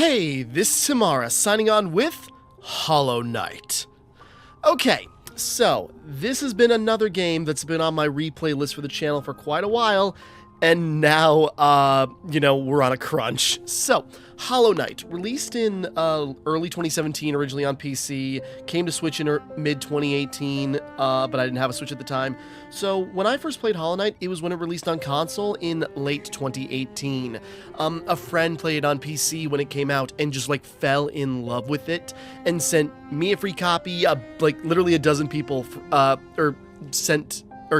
Hey, this is Timmara signing on with Hollow Knight. Okay, so this has been another game that's been on my replay list for the channel for quite a while, and now, we're on a crunch. So, Hollow Knight, released in early 2017, originally on PC, came to Switch in mid-2018, but I didn't have a Switch at the time. So, when I first played Hollow Knight, it was when it released on console in late 2018. A friend played it on PC when it came out and just, fell in love with it and sent me a free copy, literally a dozen people,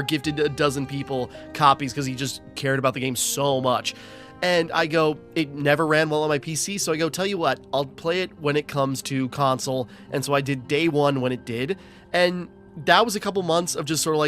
gifted a dozen people copies because he just cared about the game so much. And I go, it never ran well on my PC, so I go, tell you what, I'll play it when it comes to console. And so I did day one when it did, and that was a couple months of just sort of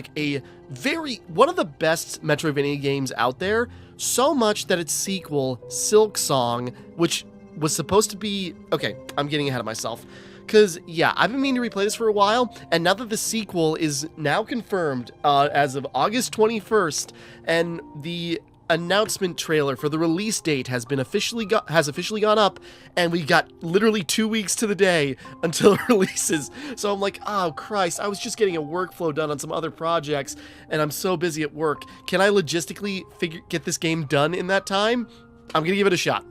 one of the best Metroidvania games out there, so much that its sequel, Silk Song, which was supposed to be, okay, I'm getting ahead of myself. Because, yeah, I've been meaning to replay this for a while, and now that the sequel is now confirmed as of August 21st, and the announcement trailer for the release date has officially gone up, and we got literally 2 weeks to the day until it releases. So I'm like, oh Christ, I was just getting a workflow done on some other projects, and I'm so busy at work. Can I logistically get this game done in that time? I'm gonna give it a shot.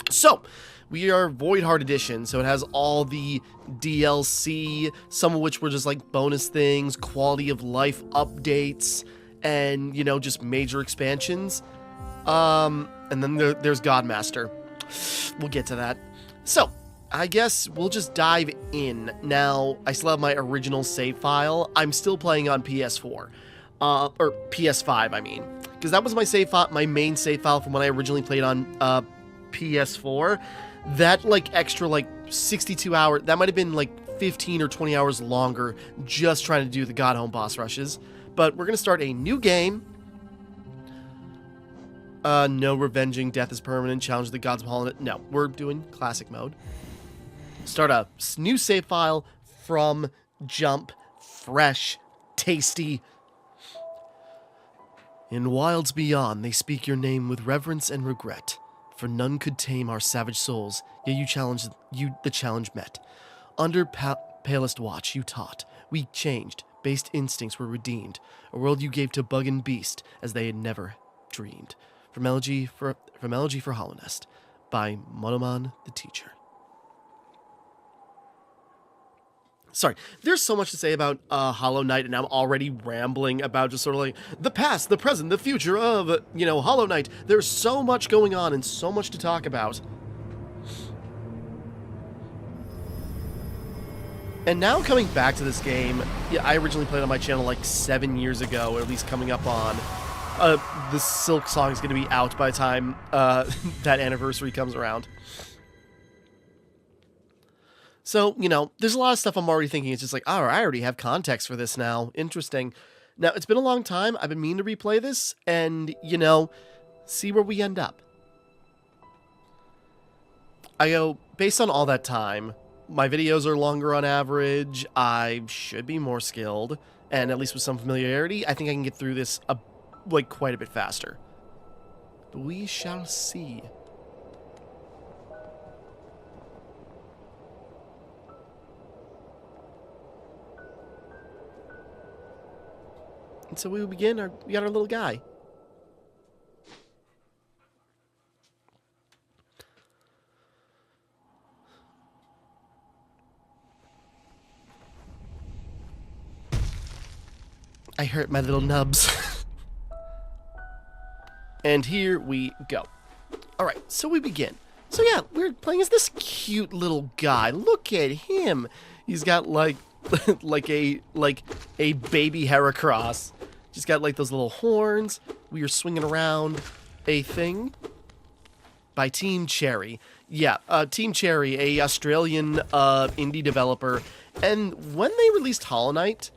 So, we are Void Heart Edition, so it has all the DLC, some of which were just bonus things, quality of life updates, and, just major expansions. And then there's Godmaster. We'll get to that. So, I guess we'll just dive in. Now, I still have my original save file. I'm still playing on PS4. Or PS5, I mean. Because that was my main save file from when I originally played on PS4. That extra 62 hours, that might have been 15 or 20 hours longer just trying to do the God Home boss rushes. But we're going to start a new game. No revenging, death is permanent, challenge the gods of Hollow. No, we're doing classic mode. Start a new save file from jump, fresh, tasty. In wilds beyond, they speak your name with reverence and regret. For none could tame our savage souls, yet the challenge met. Under palest watch you taught, we changed, based instincts were redeemed, a world you gave to bug and beast as they had never dreamed. From Elegy for Hallownest, by Monoman the Teacher. Sorry, there's so much to say about Hollow Knight, and I'm already rambling about just sort of the past, the present, the future of, Hollow Knight. There's so much going on and so much to talk about. And now coming back to this game, yeah, I originally played on my channel 7 years ago, or at least coming up on. The Silk Song is going to be out by the time that anniversary comes around. So, there's a lot of stuff I'm already thinking. It's just I already have context for this now. Interesting. Now, it's been a long time. I've been meaning to replay this and, see where we end up. I go, based on all that time, my videos are longer on average. I should be more skilled. And at least with some familiarity, I think I can get through this, quite a bit faster. But we shall see. And so we begin, we got our little guy. I hurt my little nubs. And here we go. Alright, so we begin. So yeah, we're playing as this cute little guy. Look at him. He's got a baby Heracross. Just got those little horns. We are swinging around a thing by Team Cherry. Yeah, Team Cherry, a Australian indie developer. And when they released Hollow Knight,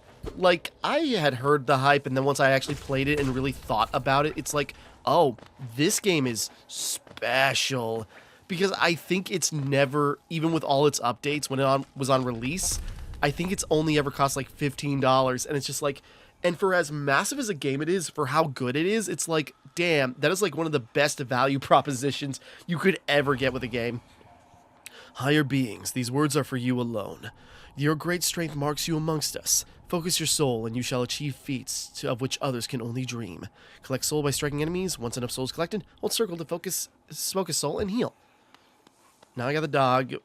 I had heard the hype, and then once I actually played it and really thought about it, it's oh, this game is special. Because I think it's never, even with all its updates when it was on release, I think it's only ever cost $15, and it's just and for as massive as a game it is, for how good it is, it's damn, that is one of the best value propositions you could ever get with a game. Higher beings, these words are for you alone. Your great strength marks you amongst us. Focus your soul, and you shall achieve feats of which others can only dream. Collect soul by striking enemies. Once enough souls collected, hold circle to focus soul, and heal. Now I got the dog.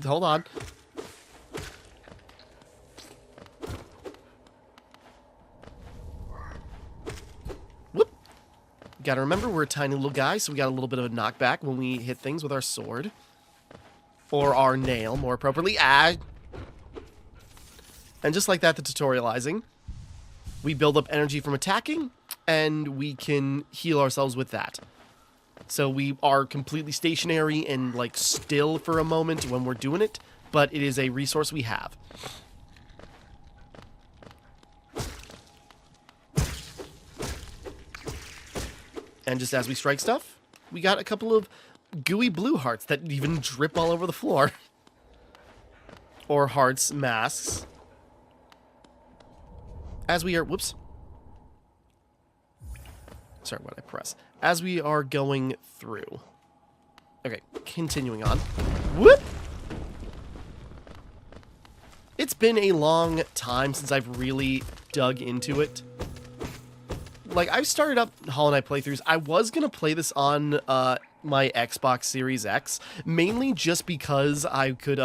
Hold on. Whoop. Gotta remember, we're a tiny little guy, so we got a little bit of a knockback when we hit things with our sword. Or our nail, more appropriately. And just like that, the tutorializing. We build up energy from attacking, and we can heal ourselves with that. So we are completely stationary and, like, still for a moment when we're doing it, but it is a resource we have. And just as we strike stuff, we got a couple of gooey blue hearts that even drip all over the floor. Or hearts, masks. As we are... Whoops. Sorry, what did I press? As we are going through. Okay, continuing on. Whoop! It's been a long time since I've really dug into it. Like, I've started up Hollow Knight playthroughs. I was going to play this on my Xbox Series X, mainly just because I could...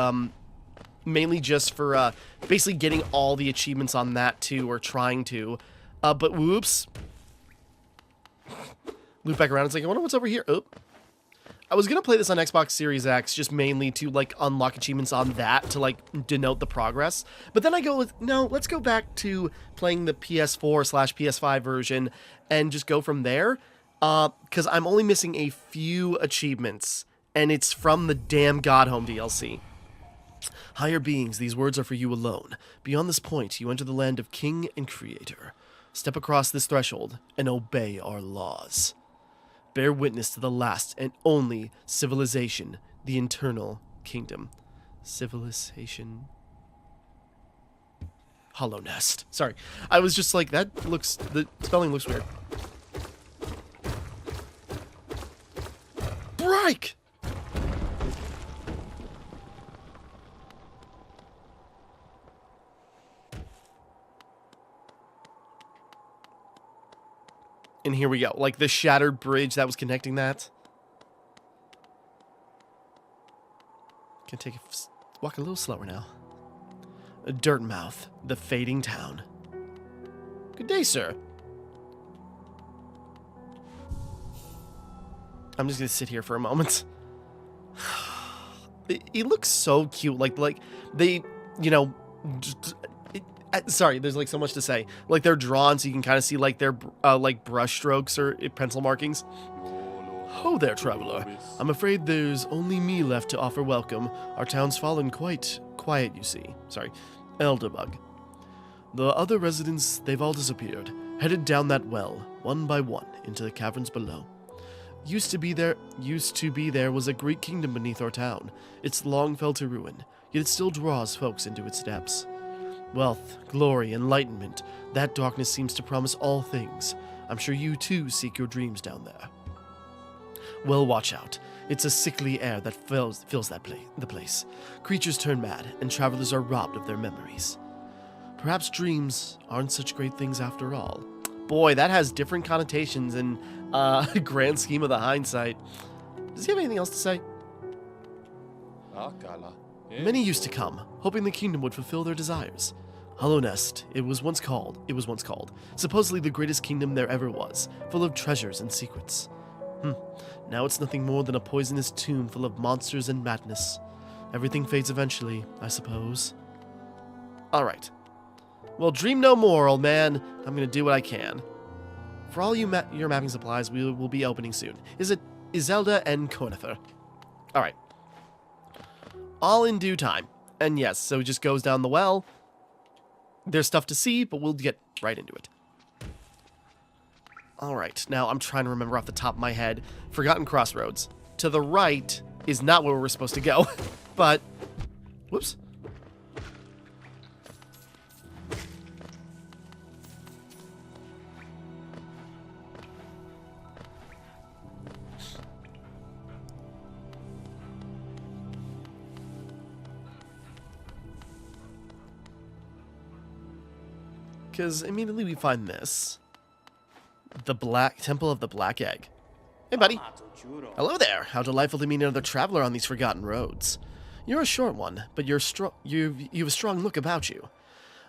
mainly just for basically getting all the achievements on that too, or trying to. But whoops. Loop back around. It's like, I wonder what's over here. Oh. I was going to play this on Xbox Series X just mainly to, like, unlock achievements on that to, like, denote the progress. But then I go with, no, let's go back to playing the PS4/PS5 version and just go from there. Because I'm only missing a few achievements, and it's from the damn Godhome DLC. Higher beings, these words are for you alone. Beyond this point, you enter the land of King and Creator. Step across this threshold and obey our laws. Bear witness to the last and only civilization, the Eternal Kingdom. Civilization... Hallownest. Sorry. I was just like, that looks... The spelling looks weird. Break! And here we go. Like the shattered bridge that was connecting that. Can take walk a little slower now. Dirtmouth, the fading town. Good day, sir. I'm just gonna sit here for a moment. He looks so cute. Like they, you know. Sorry, there's like so much to say. Like they're drawn, so you can kind of see like their like brush strokes or pencil markings. Ho there, traveler. I'm afraid there's only me left to offer welcome. Our town's fallen quite quiet, you see. Sorry, Elderbug. The other residents, they've all disappeared, headed down that well, one by one, into the caverns below. Used to be there was a great kingdom beneath our town. It's long fell to ruin, yet it still draws folks into its depths. Wealth, glory, enlightenment, that darkness seems to promise all things. I'm sure you too seek your dreams down there. Well, watch out. It's a sickly air that fills the place. Creatures turn mad, and travelers are robbed of their memories. Perhaps dreams aren't such great things after all. Boy, that has different connotations in grand scheme of the hindsight. Does he have anything else to say? Many used to come, hoping the kingdom would fulfill their desires. Hallownest, it was once called, supposedly the greatest kingdom there ever was, full of treasures and secrets. Now it's nothing more than a poisonous tomb full of monsters and madness. Everything fades eventually, I suppose. Alright. Well, dream no more, old man. I'm gonna do what I can. For all your mapping supplies, we will be opening soon. Is it Iselda and Conifer? Alright. All in due time. And yes, so it just goes down the well. There's stuff to see, but we'll get right into it. Alright, now I'm trying to remember off the top of my head. Forgotten Crossroads. To the right is not where we're supposed to go. But, whoops. because immediately we find this. The Temple of the Black Egg. Hey, buddy. Hello there. How delightful to meet another traveler on these forgotten roads. You're a short one, but you've a strong look about you.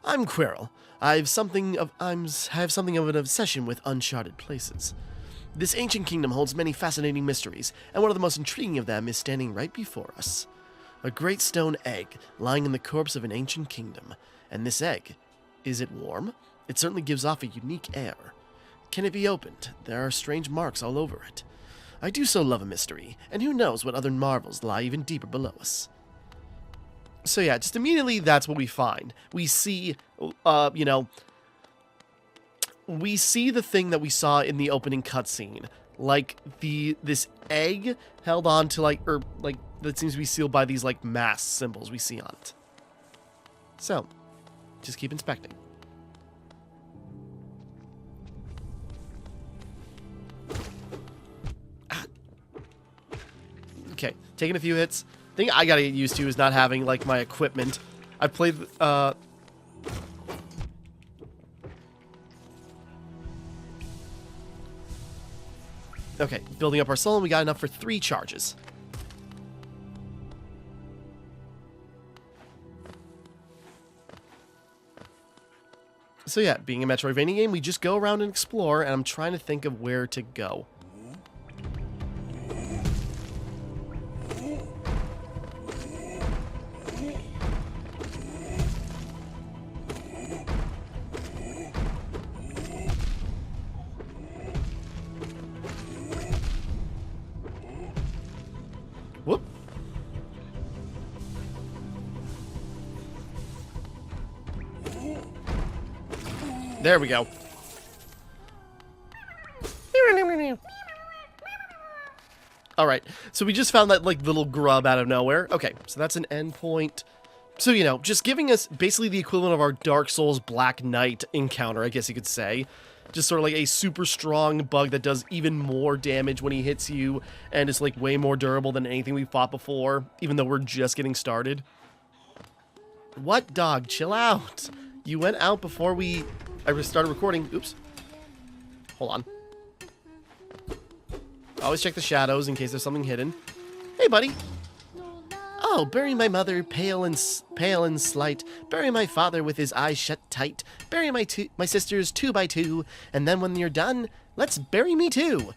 I'm Quirrell. I have something of an obsession with uncharted places. This ancient kingdom holds many fascinating mysteries, and one of the most intriguing of them is standing right before us. A great stone egg lying in the corpse of an ancient kingdom. And this egg, is it warm? It certainly gives off a unique air. Can it be opened? There are strange marks all over it. I do so love a mystery, and who knows what other marvels lie even deeper below us. So yeah, just immediately that's what we find. We see, we see the thing that we saw in the opening cutscene. Like, this egg held on to, that seems to be sealed by these, mass symbols we see on it. So, just keep inspecting. Okay, taking a few hits. The thing I gotta get used to is not having, my equipment. I played, Okay, building up our soul, and we got enough for 3 charges. So yeah, being a Metroidvania game, we just go around and explore, and I'm trying to think of where to go. Whoop. There we go. Alright, so we just found that, little grub out of nowhere. Okay, so that's an endpoint. So, just giving us basically the equivalent of our Dark Souls Black Knight encounter, I guess you could say. Just sort of like a super strong bug that does even more damage when he hits you, and is, way more durable than anything we fought before, even though we're just getting started. What, dog? Chill out. You went out before I started recording. Oops. Hold on. Always check the shadows in case there's something hidden. Hey, buddy. Oh, bury my mother, pale and slight. Bury my father with his eyes shut tight. Bury my sisters 2 by 2. And then when you're done, let's bury me too.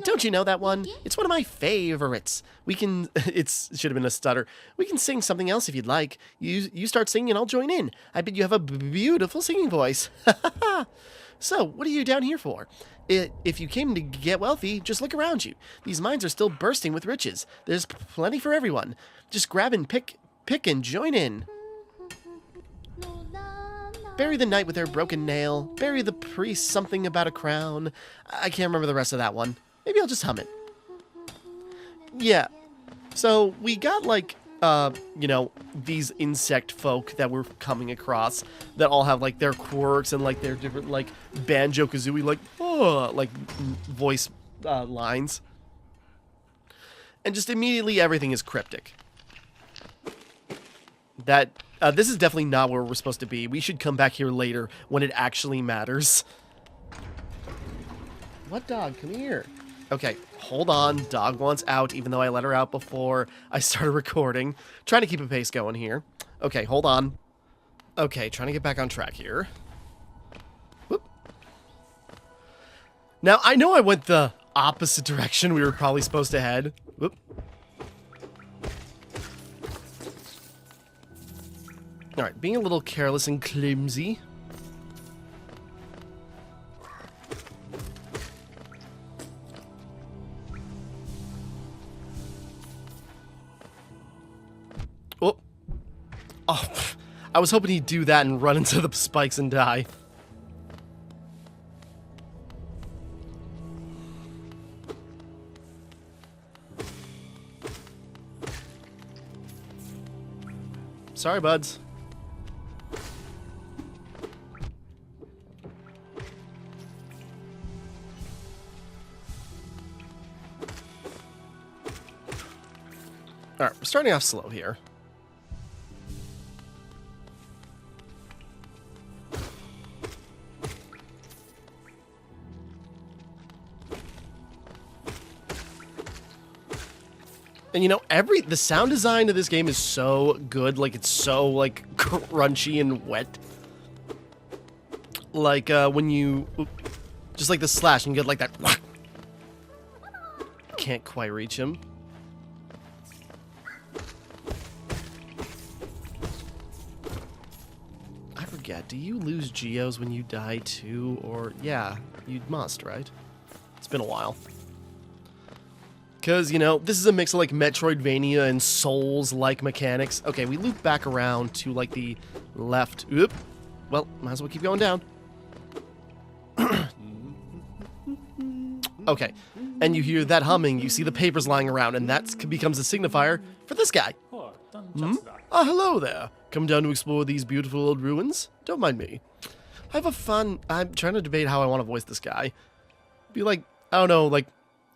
Don't you know that one? It's one of my favorites. It should have been a stutter. We can sing something else if you'd like. You start singing and I'll join in. I bet you have a beautiful singing voice. So, what are you down here for? If you came to get wealthy, just look around you. These mines are still bursting with riches. There's plenty for everyone. Just grab and pick and join in. Bury the knight with her broken nail. Bury the priest something about a crown. I can't remember the rest of that one. Maybe I'll just hum it. Yeah. So, we got, these insect folk that we're coming across that all have, their quirks and, their different, Banjo-Kazooie, voice lines. And just immediately everything is cryptic. This is definitely not where we're supposed to be. We should come back here later when it actually matters. What dog? Come here. Okay, hold on. Dog wants out, even though I let her out before I started recording. Trying to keep a pace going here. Okay, hold on. Okay, trying to get back on track here. Whoop. Now, I know I went the opposite direction we were probably supposed to head. Whoop. Alright, being a little careless and clumsy. Oh, I was hoping he'd do that and run into the spikes and die. Sorry, buds. Alright, we're starting off slow here. And you know, the sound design of this game is so good. Like, it's so, like, crunchy and wet. Like, when you... Just like the slash and you get like that... Can't quite reach him. I forget, do you lose geos when you die too? Or, yeah, you must, right? It's been a while. Because, you know, this is a mix of, like, Metroidvania and Souls-like mechanics. Okay, we loop back around to, like, the left. Oop. Well, might as well keep going down. Okay, and you hear that humming, you see the papers lying around, and that becomes a signifier for this guy. Ah, hello there. Come down to explore these beautiful old ruins? Don't mind me. I'm trying to debate how I want to voice this guy. Be like, I don't know, like,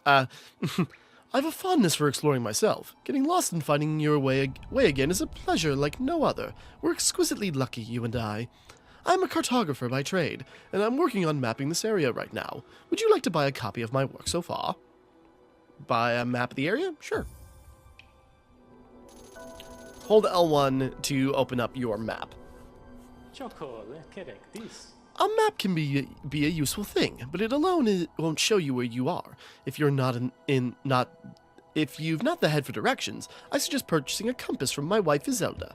I have a fondness for exploring myself. Getting lost and finding your way again is a pleasure like no other. We're exquisitely lucky, you and I. I'm a cartographer by trade, and I'm working on mapping this area right now. Would you like to buy a copy of my work so far? Buy a map of the area? Sure. Hold L1 to open up your map. A map can be a useful thing, but it alone won't show you where you are. If you've not the head for directions, I suggest purchasing a compass from my wife Iselda.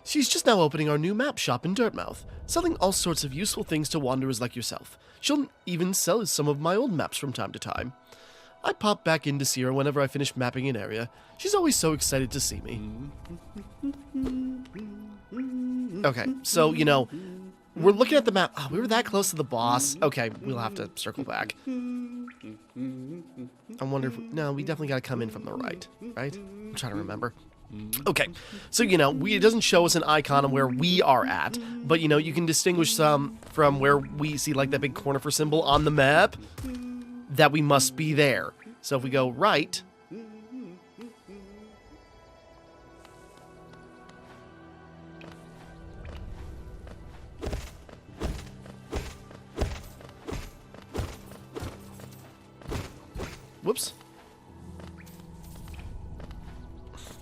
She's just now opening our new map shop in Dirtmouth, selling all sorts of useful things to wanderers like yourself. She'll even sell some of my old maps from time to time. I pop back in to see her whenever I finish mapping an area. She's always so excited to see me. Okay, so, you know, we're looking at the map. Oh, we were that close to the boss. Okay, we'll have to circle back. I wonder if... No, we definitely got to come in from the right, right? I'm trying to remember. Okay, so, you know, it doesn't show us an icon of where we are at, but, you know, you can distinguish some from where we see, like, that big conifer symbol on the map, that we must be there. So if we go right... Whoops.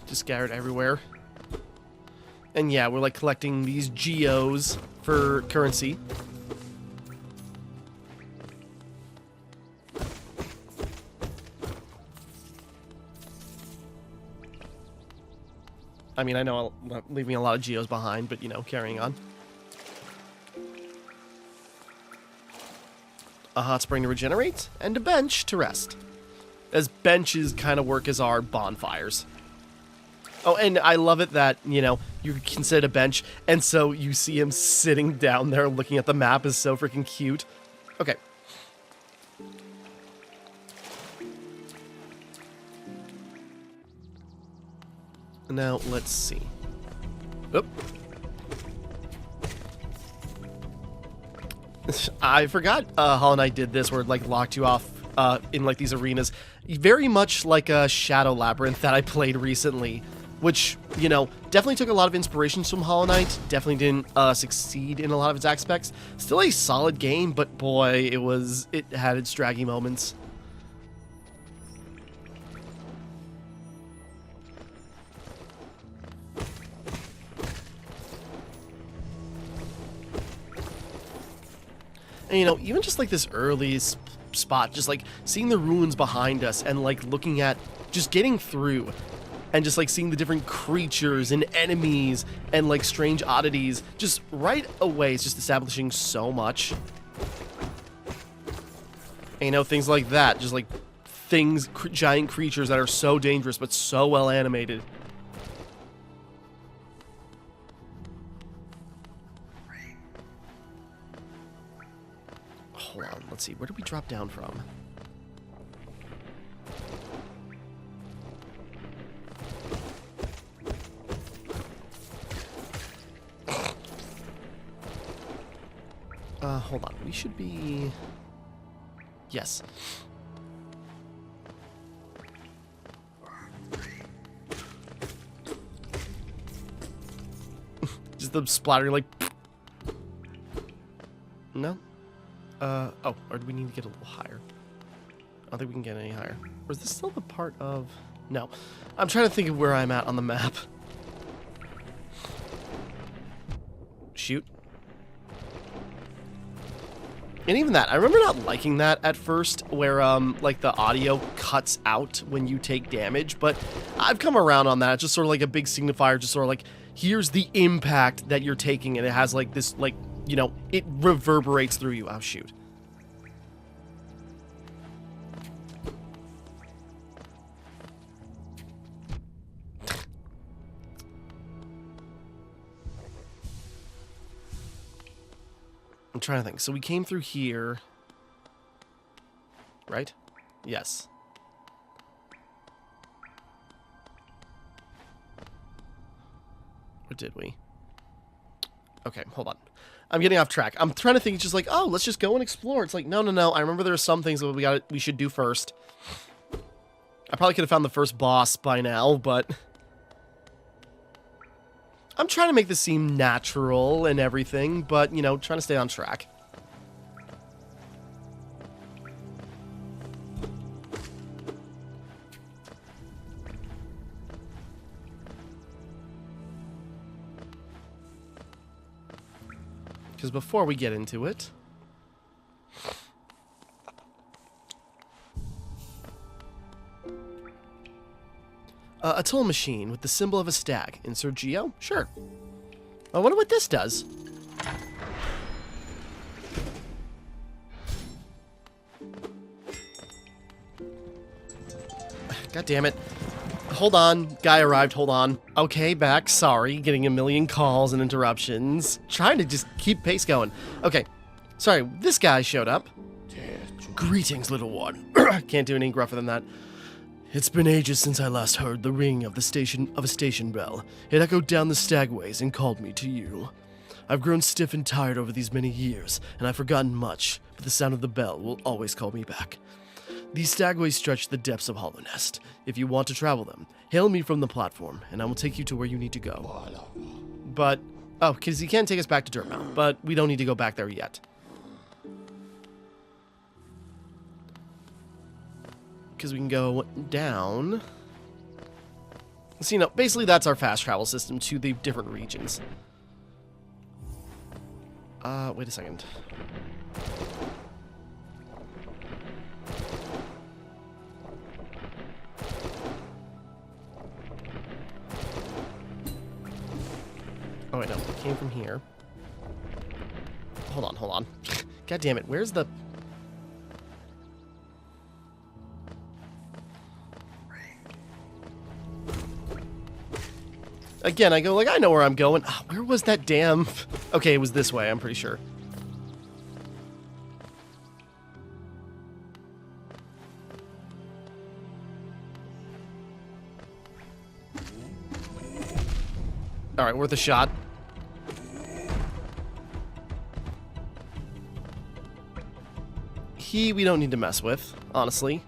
Just scattered everywhere. And yeah, we're like collecting these geos for currency. I mean, I know I'm leaving a lot of geos behind, but you know, carrying on. A hot spring to regenerate, and a bench to rest. As benches kind of work as our bonfires. Oh, and I love it that, you know, you can sit at a bench, and so you see him sitting down there looking at the map is so freaking cute. Okay. Now, let's see. Oop. I forgot Hollow Knight did this, where it, like, locked you off in, like, these arenas. Very much like a Shadow Labyrinth that I played recently. Which, you know, definitely took a lot of inspirations from Hollow Knight. Definitely didn't succeed in a lot of its aspects. Still a solid game, but boy, it had its draggy moments. And, you know, even just like this early spot, just like seeing the ruins behind us and like looking at, just getting through. And just, like, seeing the different creatures and enemies and, like, strange oddities. Just right away, it's just establishing so much. And, you know, things like that. Just, like, giant creatures that are so dangerous but so well animated. Hold on, let's see. Where did we drop down from? Hold on. We should be... Yes. Just the splatter, like... No? Oh, or do we need to get a little higher? I don't think we can get any higher. Or is this still the part of... No. I'm trying to think of where I'm at on the map. Shoot. And even that, I remember not liking that at first, where, like, the audio cuts out when you take damage, but I've come around on that. It's just sort of like a big signifier, just sort of like, here's the impact that you're taking, and it has, like, this, like, you know, it reverberates through you. Oh, shoot. I'm trying to think. So we came through here, right? Yes. Or did we? Okay, hold on. I'm getting off track. I'm trying to think, just like, oh, let's just go and explore. It's like, no, no, no. I remember there are some things that we should do first. I probably could have found the first boss by now, but I'm trying to make this seem natural and everything, but, you know, trying to stay on track. Because before we get into it, a tool machine with the symbol of a stag. Insert Geo? Sure. I wonder what this does. God damn it. Hold on. Guy arrived. Hold on. Okay, back. Sorry. Getting a million calls and interruptions. Trying to just keep pace going. Okay. Sorry. This guy showed up. Greetings, little one. Can't do any gruffer than that. It's been ages since I last heard the ring of a station bell. It echoed down the stagways and called me to you. I've grown stiff and tired over these many years, and I've forgotten much, but the sound of the bell will always call me back. These stagways stretch the depths of Hallownest. If you want to travel them, hail me from the platform, and I will take you to where you need to go. But, oh, because he can't take us back to Dirtmouth, but we don't need to go back there yet. Because we can go down. So, you know, basically that's our fast travel system to the different regions. Wait a second. Oh, wait, no. It came from here. Hold on, hold on. God damn it. Where's the... Again, I go, like, I know where I'm going. Oh, where was that damn... Okay, it was this way, I'm pretty sure. Alright, worth a shot. We don't need to mess with, honestly.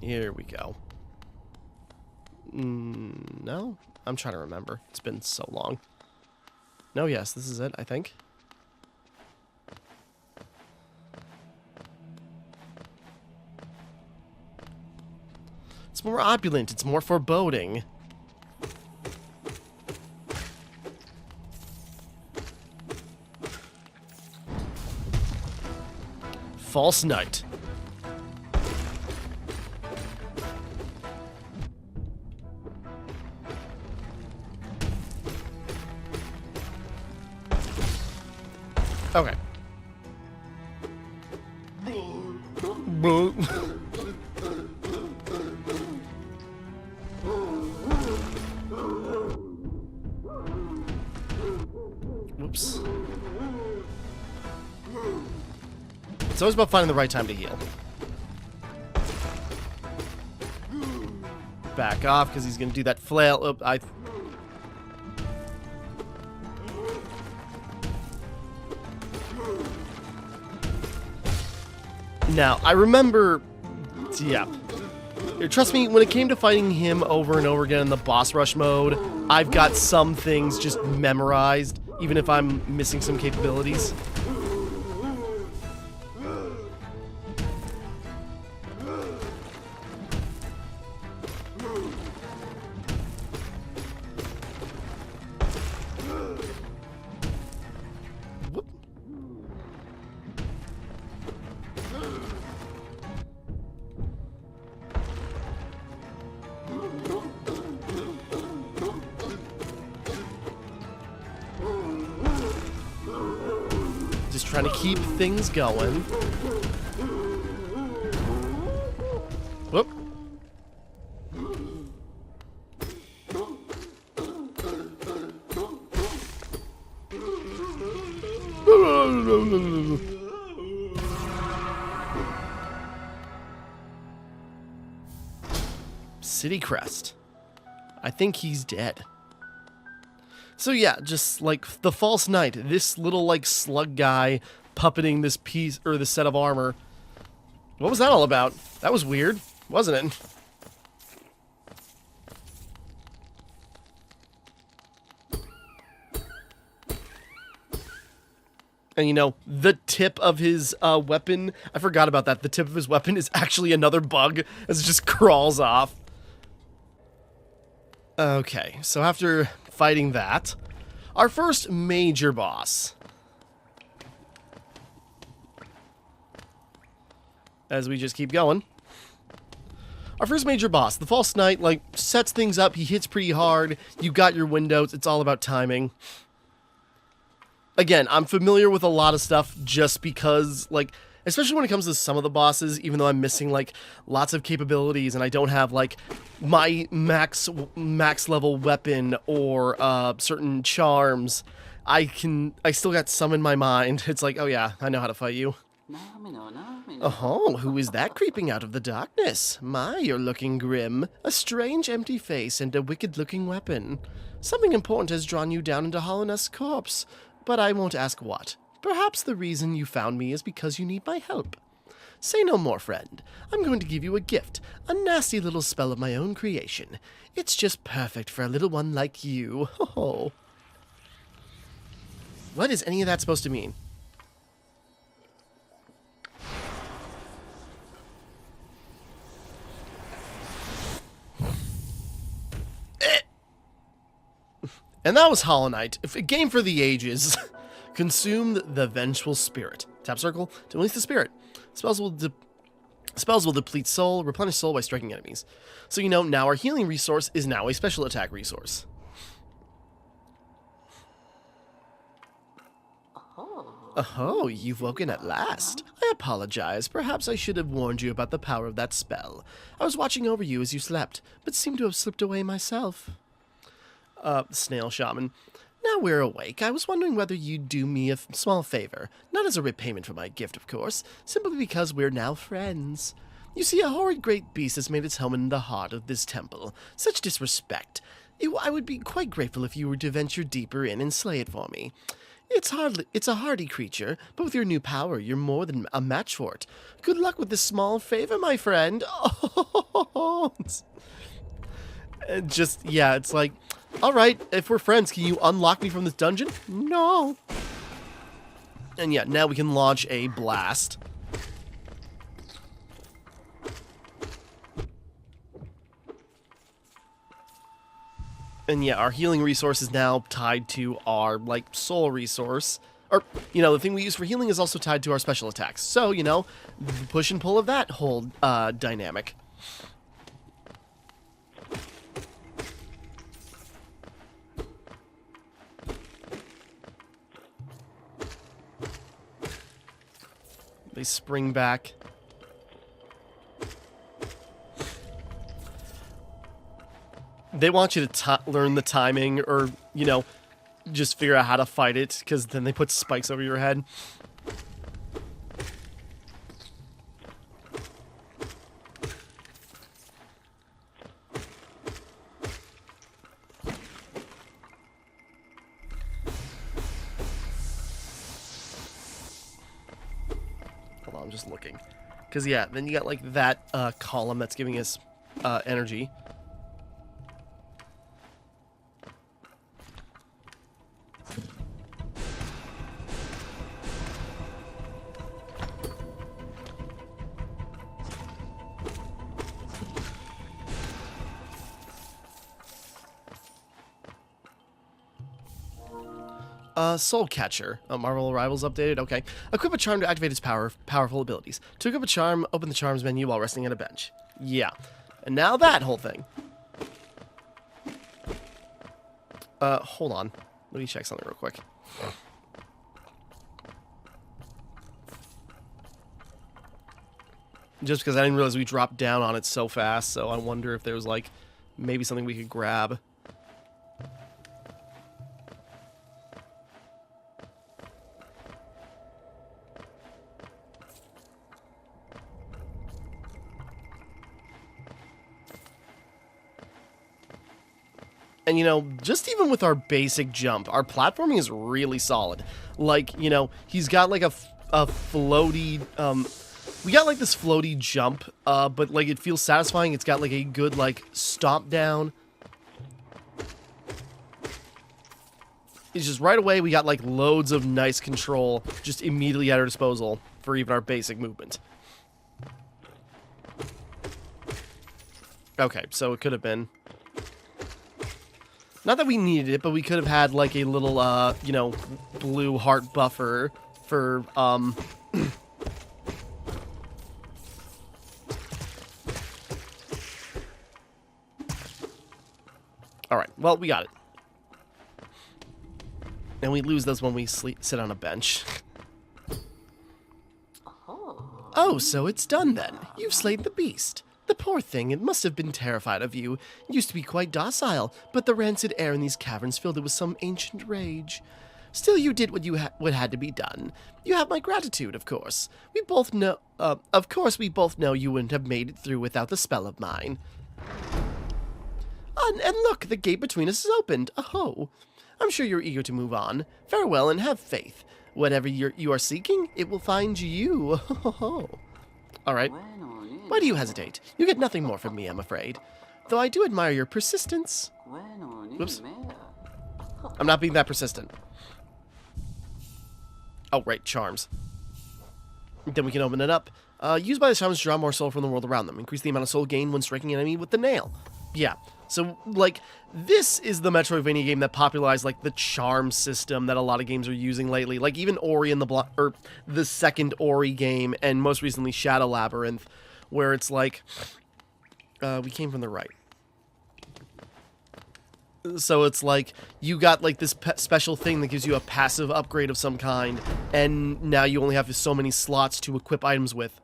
Here we go. No? I'm trying to remember. It's been so long. No, yes, this is it, I think. It's more opulent. It's more foreboding. False Knight. Okay. Whoops. It's always about finding the right time to heal. Back off, because he's going to do that flail. Oh, Now, I remember... Yeah. Trust me, when it came to fighting him over and over again in the boss rush mode, I've got some things just memorized, even if I'm missing some capabilities. Just trying to keep things going. Whoop. City Crest. I think he's dead. So yeah, just like the False Knight, this little like slug guy puppeting this piece or this set of armor. What was that all about? That was weird, wasn't it? And you know, the tip of his weapon, I forgot about that. The tip of his weapon is actually another bug as it just crawls off. Okay, so after fighting that, our first major boss. As we just keep going. Our first major boss, the False Knight, like, sets things up. He hits pretty hard. You got your windows. It's all about timing. Again, I'm familiar with a lot of stuff just because, like, especially when it comes to some of the bosses, even though I'm missing, like, lots of capabilities and I don't have, like, my max level weapon or certain charms, I still got some in my mind. It's like, oh yeah, I know how to fight you. Oh, who is that creeping out of the darkness? My, you're looking grim. A strange empty face and a wicked-looking weapon. Something important has drawn you down into Hallownest's corpse, but I won't ask what. Perhaps the reason you found me is because you need my help. Say no more, friend. I'm going to give you a gift, a nasty little spell of my own creation. It's just perfect for a little one like you. Oh. What is any of that supposed to mean? And that was Hollow Knight, a game for the ages. Consume the vengeful spirit. Tap circle to release the spirit. Spells will deplete soul, replenish soul by striking enemies. So you know, now our healing resource is now a special attack resource. Oh, you've woken at last. I apologize. Perhaps I should have warned you about the power of that spell. I was watching over you as you slept, but seemed to have slipped away myself. Snail Shaman. Now we're awake, I was wondering whether you'd do me a small favor. Not as a repayment for my gift, of course, simply because we're now friends. You see, a horrid great beast has made its home in the heart of this temple. Such disrespect. I would be quite grateful if you were to venture deeper in and slay it for me. It's a hardy creature, but with your new power, you're more than a match for it. Good luck with this small favor, my friend. Oh, just, yeah, it's like, all right, if we're friends, can you unlock me from this dungeon? No. And yeah, now we can launch a blast. And yeah, our healing resource is now tied to our, like, soul resource. Or, you know, the thing we use for healing is also tied to our special attacks. So, you know, the push and pull of that whole dynamic. They spring back. They want you to learn the timing or, you know, just figure out how to fight it, because then they put spikes over your head. Hold on, I'm just looking. Because, yeah, then you got, like, that column that's giving us energy. Soul Catcher. Marvel Arrivals updated. Okay. Equip a charm to activate its powerful abilities. To equip a charm, open the charms menu while resting on a bench. Yeah. And now that whole thing. Hold on. Let me check something real quick. Just because I didn't realize we dropped down on it so fast, so I wonder if there was, like, maybe something we could grab. And, you know, just even with our basic jump, our platforming is really solid. Like, you know, he's got, like, a floaty, we got, like, this floaty jump, but, like, it feels satisfying. It's got, like, a good, like, stomp down. It's just right away, we got, like, loads of nice control just immediately at our disposal for even our basic movement. Okay, so it could have been... Not that we needed it, but we could have had, like, a little, you know, blue heart buffer for, Alright, well, we got it. And we lose those when we sit on a bench. Oh, so it's done then. You've slayed the beast. The poor thing, it must have been terrified of you. It used to be quite docile, but the rancid air in these caverns filled it with some ancient rage. Still, you did what had to be done. You have my gratitude, of course. We both know you wouldn't have made it through without the spell of mine. And look, the gate between us is opened. Oh, I'm sure you're eager to move on. Farewell and have faith. Whatever you are seeking, it will find you. All right. Why do you hesitate? You get nothing more from me, I'm afraid. Though I do admire your persistence. Whoops. I'm not being that persistent. Oh, right, charms. Then we can open it up. Used by the shamans to draw more soul from the world around them. Increase the amount of soul gained when striking an enemy with the nail. Yeah. So, like, this is the Metroidvania game that popularized, like, the charm system that a lot of games are using lately. Like, even Ori and the second Ori game, and most recently Shadow Labyrinth, where it's like, we came from the right. So it's like, you got, like, this special thing that gives you a passive upgrade of some kind, and now you only have so many slots to equip items with.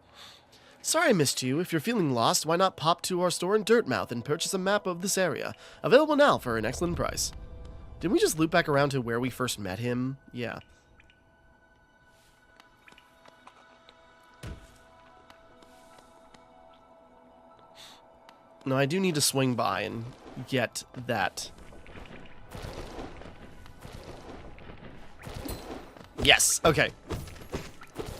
Sorry I missed you. If you're feeling lost, why not pop to our store in Dirtmouth and purchase a map of this area. Available now for an excellent price. Didn't we just loop back around to where we first met him? Yeah. No, I do need to swing by and get that. Yes, okay.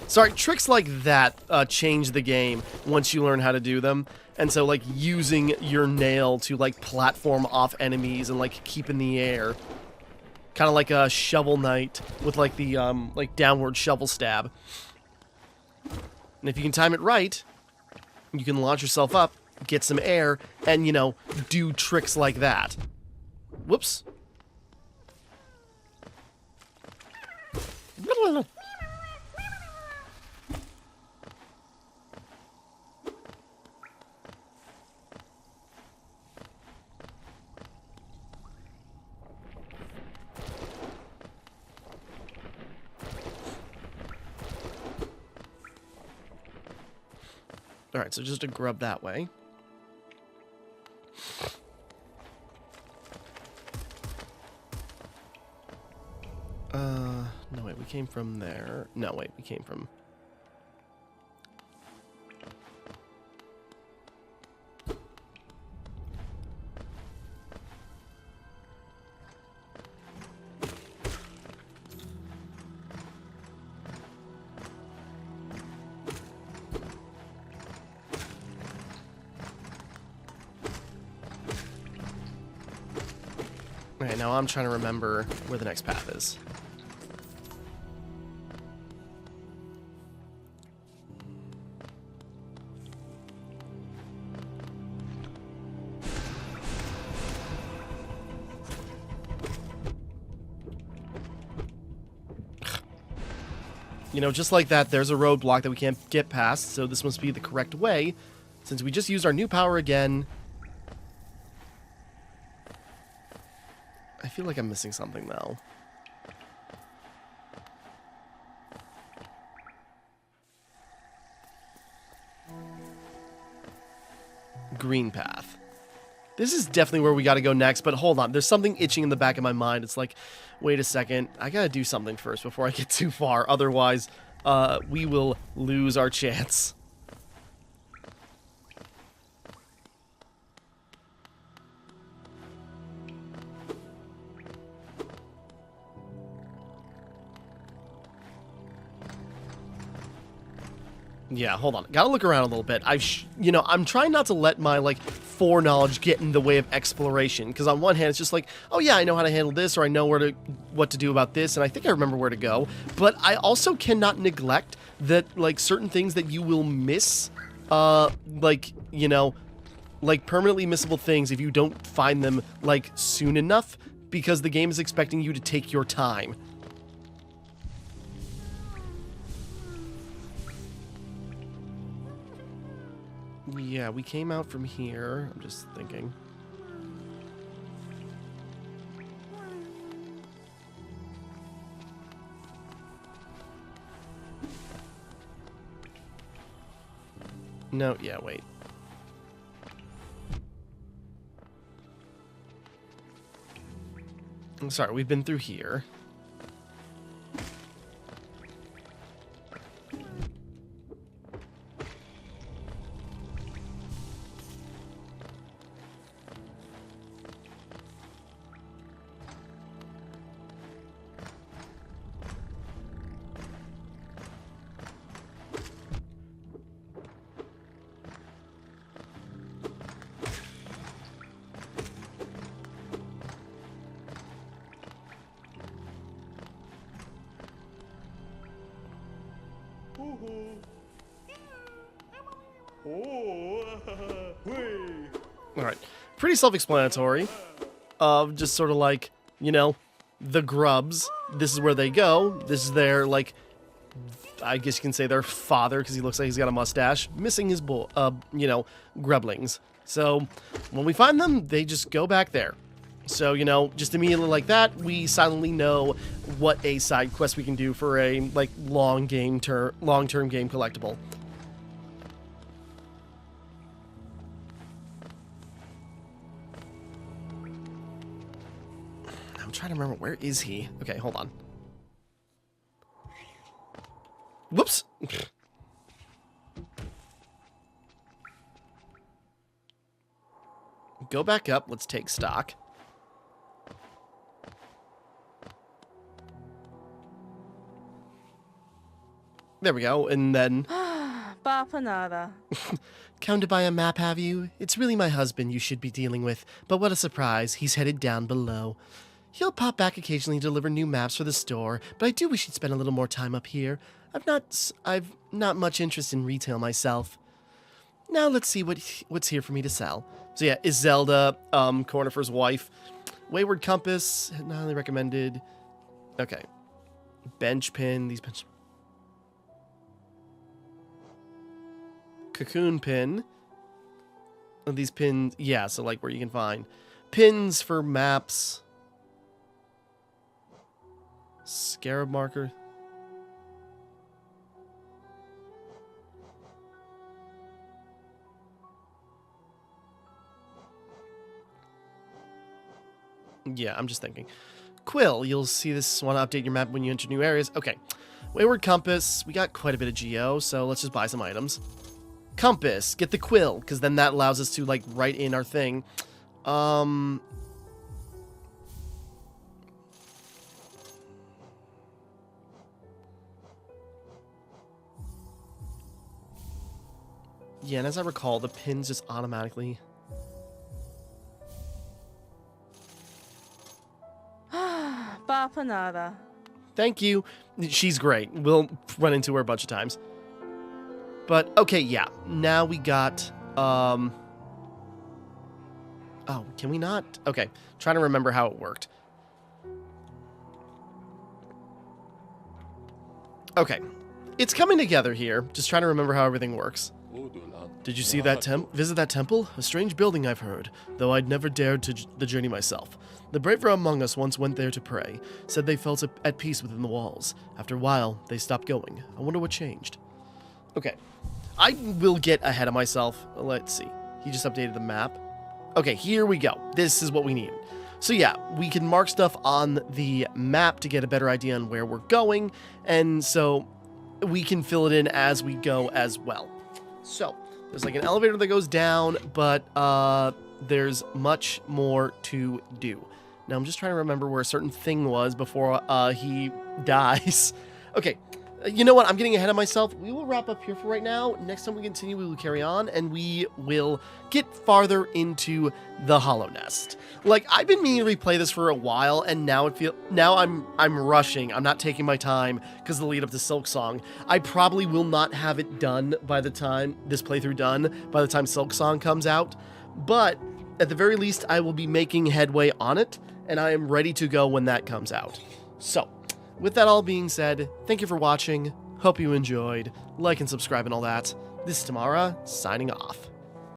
Sorry, tricks like that change the game once you learn how to do them. And so, like, using your nail to, like, platform off enemies and, like, keep in the air. Kind of like a Shovel Knight with, like, the, like, downward shovel stab. And if you can time it right, you can launch yourself up, get some air, and, you know, do tricks like that. Whoops. Alright, so just a grub that way. No, wait, we came from there. No, wait, we came from... Okay, now I'm trying to remember where the next path is. You know, just like that, there's a roadblock that we can't get past, so this must be the correct way, since we just used our new power again. I feel like I'm missing something, though. Green path. This is definitely where we gotta go next, but hold on. There's something itching in the back of my mind. It's like, wait a second. I gotta do something first before I get too far. Otherwise, we will lose our chance. Yeah, hold on. Gotta look around a little bit. You know, I'm trying not to let my, like, foreknowledge get in the way of exploration. Because on one hand, it's just like, oh yeah, I know how to handle this, or I know what to do about this, and I think I remember where to go. But I also cannot neglect that, like, certain things that you will miss, like, you know, like, permanently missable things if you don't find them, like, soon enough, because the game is expecting you to take your time. Yeah, we came out from here. I'm just thinking. No, yeah, wait. I'm sorry, we've been through here. Alright. Pretty self-explanatory. Just sort of like, you know, the grubs. This is where they go. This is their, like, I guess you can say their father, because he looks like he's got a mustache. Missing his, you know, grublings. So, when we find them, they just go back there. So, you know, just immediately like that, we silently know what a side quest we can do for a, like, long-term game collectible. I'm trying to remember, where is he? Okay, hold on. Whoops! Go back up, let's take stock. There we go, and then... Bapanada. Come to buy a map, have you? It's really my husband you should be dealing with, but what a surprise, he's headed down below. He'll pop back occasionally to deliver new maps for the store, but I do wish he'd spend a little more time up here. I've not much interest in retail myself. Now let's see what's here for me to sell. So yeah, Iselda, Cornifer's wife. Wayward Compass, not highly recommended. Okay. Bench pin, these bench... Cocoon pin. These pins, yeah, so like where you can find pins for maps. Scarab marker. Yeah, I'm just thinking. Quill, you'll see this, want to update your map when you enter new areas. Okay. Wayward Compass, we got quite a bit of geo, so let's just buy some items. Compass, get the quill, because then that allows us to, like, write in our thing. Yeah, and as I recall, the pins just automatically... Bapanada. Thank you. She's great. We'll run into her a bunch of times. But, okay, yeah. Now we got, Oh, can we not? Okay. Trying to remember how it worked. Okay. It's coming together here. Just trying to remember how everything works. Did you see that visit that temple? A strange building, I've heard, though I'd never dared to the journey myself. The braver among us once went there to pray, said they felt at peace within the walls. After a while, they stopped going. I wonder what changed. Okay. I will get ahead of myself. Let's see. He just updated the map. Okay, here we go. This is what we need. So yeah, we can mark stuff on the map to get a better idea on where we're going, and so we can fill it in as we go as well. So, there's like an elevator that goes down, but there's much more to do. Now, I'm just trying to remember where a certain thing was before he dies. Okay, you know what? I'm getting ahead of myself. We will wrap up here for right now. Next time we continue, we will carry on, and we will get farther into the Hallownest. Like, I've been meaning to replay this for a while, and now I'm rushing. I'm not taking my time because the lead up to Silk Song. I probably will not have it done by the time this playthrough done by the time Silk Song comes out, but at the very least, I will be making headway on it, and I am ready to go when that comes out. So, with that all being said, thank you for watching. Hope you enjoyed. Like and subscribe and all that. This is Timmara, signing off.